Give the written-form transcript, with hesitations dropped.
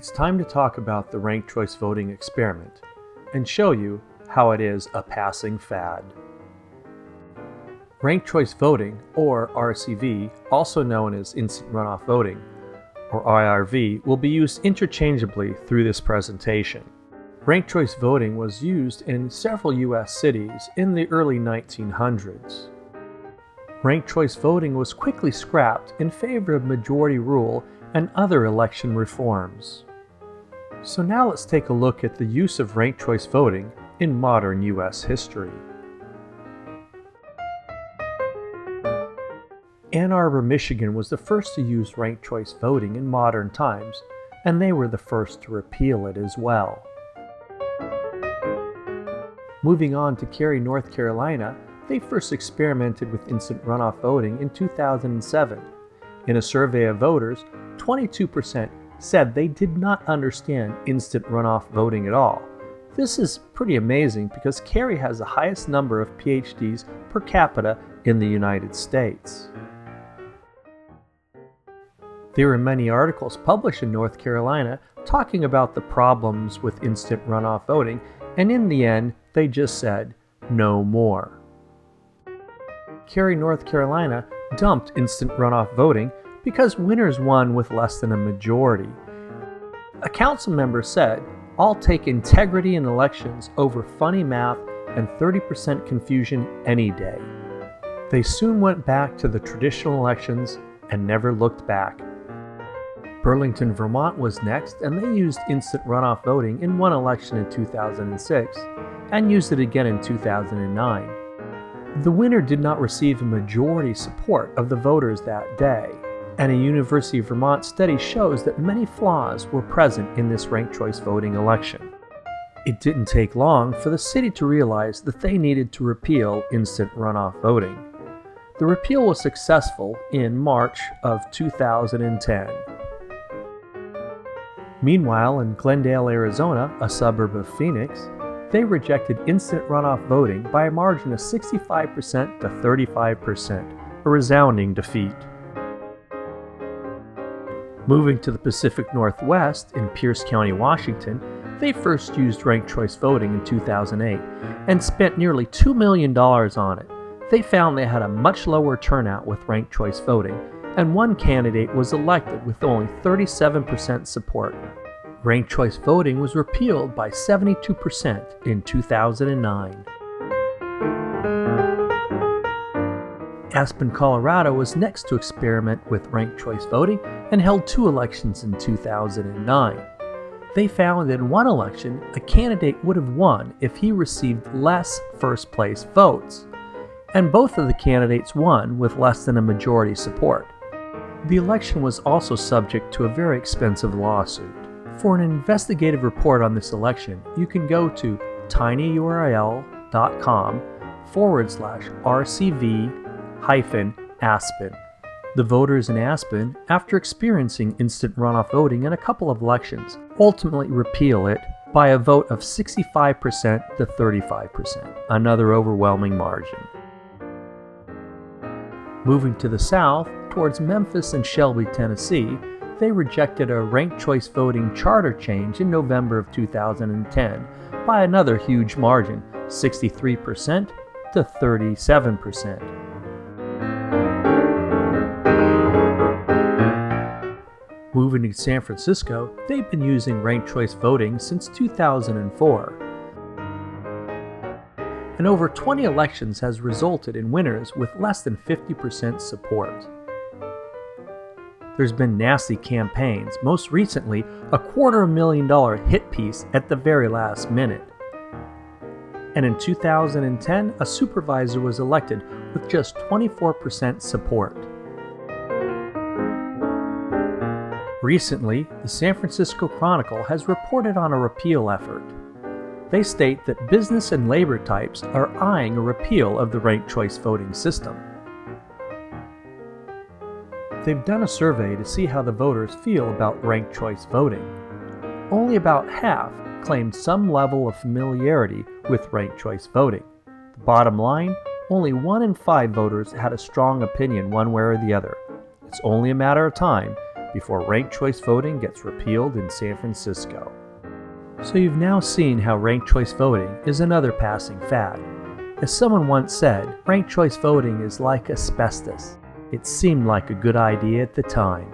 It's time to talk about the ranked choice voting experiment and show you how it is a passing fad. Ranked choice voting, or RCV, also known as Instant Runoff Voting, or IRV, will be used interchangeably through this presentation. Ranked choice voting was used in several U.S. cities in the early 1900s. Ranked choice voting was quickly scrapped in favor of majority rule and other election reforms. So now let's take a look at the use of ranked choice voting in modern U.S. history. Ann Arbor, Michigan was the first to use ranked choice voting in modern times, and they were the first to repeal it as well. Moving on to Cary, North Carolina, they first experimented with instant runoff voting in 2007. In a survey of voters, 22% said they did not understand instant runoff voting at all. This is pretty amazing because Cary has the highest number of PhDs per capita in the United States. There were many articles published in North Carolina talking about the problems with instant runoff voting, and in the end, they just said, no more. Cary, North Carolina dumped instant runoff voting because winners won with less than a majority. A council member said, "I'll take integrity in elections over funny math and 30% confusion any day." They soon went back to the traditional elections and never looked back. Burlington, Vermont was next, and they used instant runoff voting in one election in 2006 and used it again in 2009. The winner did not receive a majority support of the voters that day, and a University of Vermont study shows that many flaws were present in this ranked choice voting election. It didn't take long for the city to realize that they needed to repeal instant runoff voting. The repeal was successful in March of 2010. Meanwhile, in Glendale, Arizona, a suburb of Phoenix, they rejected instant runoff voting by a margin of 65% to 35%, a resounding defeat. Moving to the Pacific Northwest in Pierce County, Washington, they first used ranked choice voting in 2008 and spent nearly $2 million on it. They found they had a much lower turnout with ranked choice voting, and one candidate was elected with only 37% support. Ranked choice voting was repealed by 72% in 2009. Aspen, Colorado was next to experiment with ranked choice voting and held 2 elections in 2009. They found that in one election, a candidate would have won if he received less first-place votes, and both of the candidates won with less than a majority support. The election was also subject to a very expensive lawsuit. For an investigative report on this election, you can go to tinyurl.com/RCV-Aspen. The voters in Aspen, after experiencing instant runoff voting in a couple of elections, ultimately repeal it by a vote of 65% to 35%, another overwhelming margin. Moving to the south, towards Memphis and Shelby, Tennessee, they rejected a ranked choice voting charter change in November of 2010 by another huge margin, 63% to 37%. Moving to San Francisco, they've been using ranked choice voting since 2004. And over 20 elections has resulted in winners with less than 50% support. There's been nasty campaigns, most recently a $250,000 hit piece at the very last minute. And in 2010, a supervisor was elected with just 24% support. Recently, the San Francisco Chronicle has reported on a repeal effort. They state that business and labor types are eyeing a repeal of the ranked choice voting system. They've done a survey to see how the voters feel about ranked choice voting. Only about half claimed some level of familiarity with ranked choice voting. The bottom line, only 1 in 5 voters had a strong opinion one way or the other. It's only a matter of time before ranked choice voting gets repealed in San Francisco. So you've now seen how ranked choice voting is another passing fad. As someone once said, ranked choice voting is like asbestos. It seemed like a good idea at the time,